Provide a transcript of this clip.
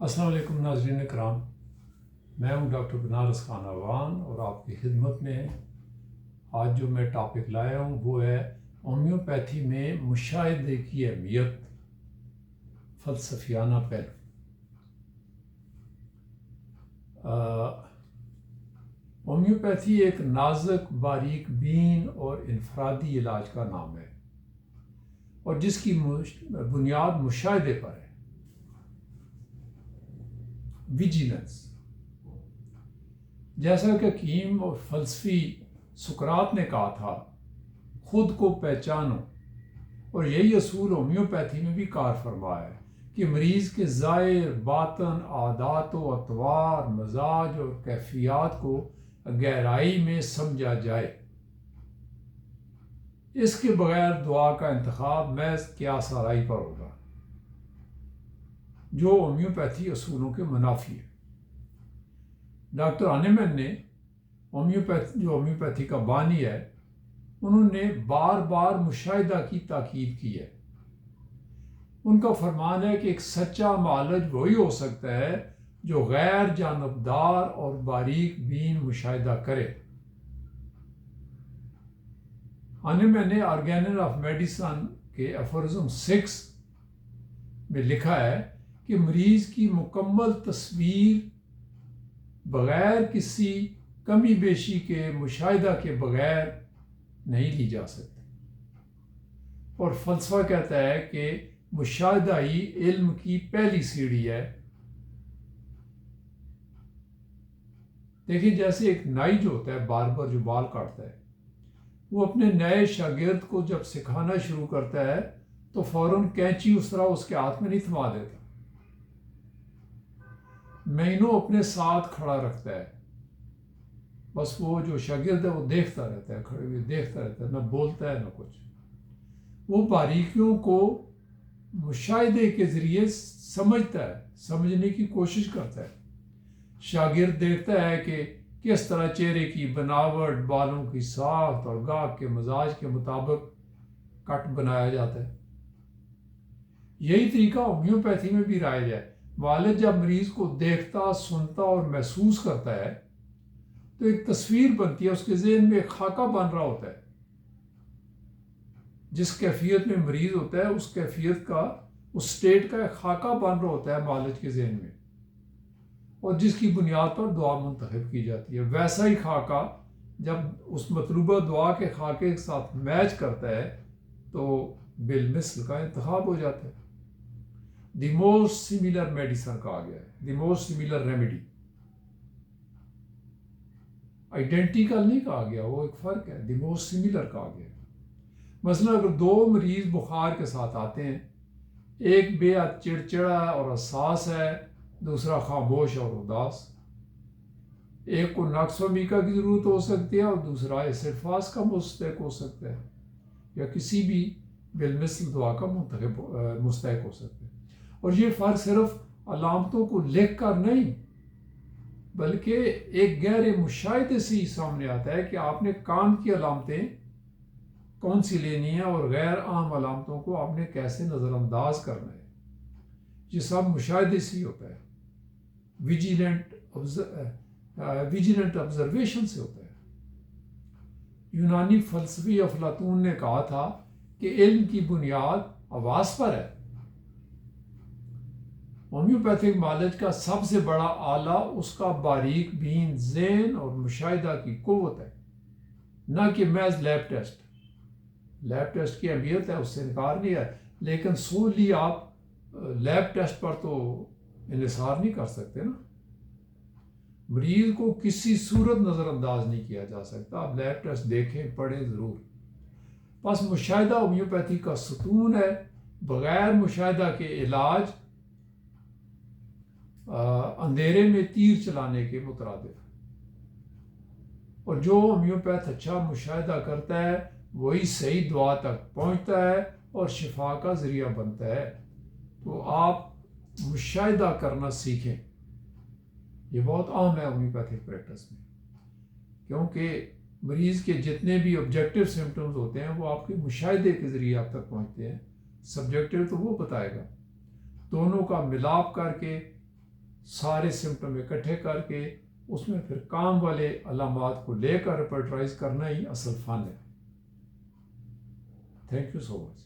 السلام علیکم ناظرین کرام، میں ہوں ڈاکٹر بنارس خان اعوان اور آپ کی خدمت میں آج جو میں ٹاپک لایا ہوں وہ ہے ہومیوپیتھی میں مشاہدے کی اہمیت، فلسفیانہ پہلو۔ ہومیوپیتھی ایک نازک، باریک بین اور انفرادی علاج کا نام ہے اور جس کی بنیاد مشاہدے پر ہے، ویجیلنس۔ جیسا کہ حکیم اور فلسفی سقراط نے کہا تھا، خود کو پہچانو، اور یہی اصول ہومیوپیتھی میں بھی کار فرما ہے کہ مریض کے ظاہر، باطن، عادات و اطوار، مزاج اور کیفیات کو گہرائی میں سمجھا جائے۔ اس کے بغیر دعا کا انتخاب محض قیاس آرائی پر ہوگا، جو ہومیوپیتھی اصولوں کے منافی ہے۔ ڈاکٹر ہانیمن نے جو ہومیوپیتھی کا بانی ہے، انہوں نے بار بار مشاہدہ کی تاکید کی ہے۔ ان کا فرمان ہے کہ ایک سچا معالج وہی ہو سکتا ہے جو غیر جانبدار اور باریک بین مشاہدہ کرے۔ ہانیمن نے آرگینن آف میڈیسن کے ایفورزم 6 میں لکھا ہے کہ مریض کی مکمل تصویر بغیر کسی کمی بیشی کے مشاہدہ کے بغیر نہیں لی جا سکتی، اور فلسفہ کہتا ہے کہ مشاہدہ ہی علم کی پہلی سیڑھی ہے۔ دیکھیں، جیسے ایک نائی جو ہوتا ہے، باربر جو بال کاٹتا ہے، وہ اپنے نئے شاگرد کو جب سکھانا شروع کرتا ہے تو فوراً کینچی اس طرح اس کے ہاتھ میں نہیں تھما دیتا، مہینوں اپنے ساتھ کھڑا رکھتا ہے۔ بس وہ جو شاگرد ہے وہ دیکھتا رہتا ہے، کھڑے ہوئے دیکھتا رہتا ہے، نہ بولتا ہے نہ کچھ۔ وہ باریکیوں کو مشاہدے کے ذریعے سمجھتا ہے، سمجھنے کی کوشش کرتا ہے۔ شاگرد دیکھتا ہے کہ کس طرح چہرے کی بناوٹ، بالوں کی ساخت اور گاہک کے مزاج کے مطابق کٹ بنایا جاتا ہے۔ یہی طریقہ ہومیوپیتھی میں بھی رائج ہے۔ والد جب مریض کو دیکھتا، سنتا اور محسوس کرتا ہے تو ایک تصویر بنتی ہے، اس کے ذہن میں ایک خاکہ بن رہا ہوتا ہے۔ جس کیفیت میں مریض ہوتا ہے، اس کیفیت کا، اس سٹیٹ کا ایک خاکہ بن رہا ہوتا ہے معالج کے ذہن میں، اور جس کی بنیاد پر دعا منتخب کی جاتی ہے۔ ویسا ہی خاکہ جب اس مطلوبہ دعا کے خاکے کے ساتھ میچ کرتا ہے تو بالمثل کا انتخاب ہو جاتا ہے۔ دی موسٹ سملر میڈیسن کہا گیا ہے، the most similar remedy. Identical نہیں کہا گیا، وہ ایک فرق ہے، دی موسٹ سملر کہا گیا ہے۔ مثلا اگر دو مریض بخار کے ساتھ آتے ہیں، ایک بے حد چڑچڑا اور حساس ہے، دوسرا خاموش اور اداس۔ ایک کو نقص و میکا کی ضرورت ہو سکتی ہے اور دوسرا استغفاس کا مستحق ہو سکتا ہے، یا کسی بھی بالمثل دعا کا مستحق ہو سکتا ہے۔ اور یہ فرق صرف علامتوں کو لکھ کر نہیں بلکہ ایک گہرے مشاہدے سے ہی سامنے آتا ہے کہ آپ نے کام کی علامتیں کون سی لینی ہیں اور غیر عام علامتوں کو آپ نے کیسے نظر انداز کرنا ہے۔ یہ سب مشاہدے سے ہی ہوتا ہے، ویجیلنٹ آبزرویشن سے ہوتا ہے۔ یونانی فلسفی افلاطون نے کہا تھا کہ علم کی بنیاد حواس پر ہے۔ ہومیوپیتھک معالج کا سب سے بڑا آلہ اس کا باریک بین ذہن اور مشاہدہ کی قوت ہے، نہ کہ محض لیب ٹیسٹ۔ لیب ٹیسٹ کی اہمیت ہے، اس سے انکار نہیں ہے، لیکن سولی آپ لیب ٹیسٹ پر تو انحصار نہیں کر سکتے نا۔ مریض کو کسی صورت نظر انداز نہیں کیا جا سکتا۔ آپ لیب ٹیسٹ دیکھیں، پڑھیں ضرور۔ بس مشاہدہ ہومیوپیتھی کا ستون ہے۔ بغیر مشاہدہ کے علاج اندھیرے میں تیر چلانے کے مترادف ہے، اور جو ہومیوپیتھ اچھا مشاہدہ کرتا ہے وہی صحیح دعا تک پہنچتا ہے اور شفا کا ذریعہ بنتا ہے۔ تو آپ مشاہدہ کرنا سیکھیں، یہ بہت اہم ہے ہومیوپیتھک پریکٹس میں، کیونکہ مریض کے جتنے بھی آبجیکٹیو سمپٹمز ہوتے ہیں وہ آپ کے مشاہدے کے ذریعے آپ تک پہنچتے ہیں۔ سبجیکٹیو تو وہ بتائے گا۔ دونوں کا ملاپ کر کے سارے سمٹم اکٹھے کر کے اس میں پھر کام والے علامات کو لے کر ریپرٹرائز کرنا ہی اصل فن ہے. Thank you so much.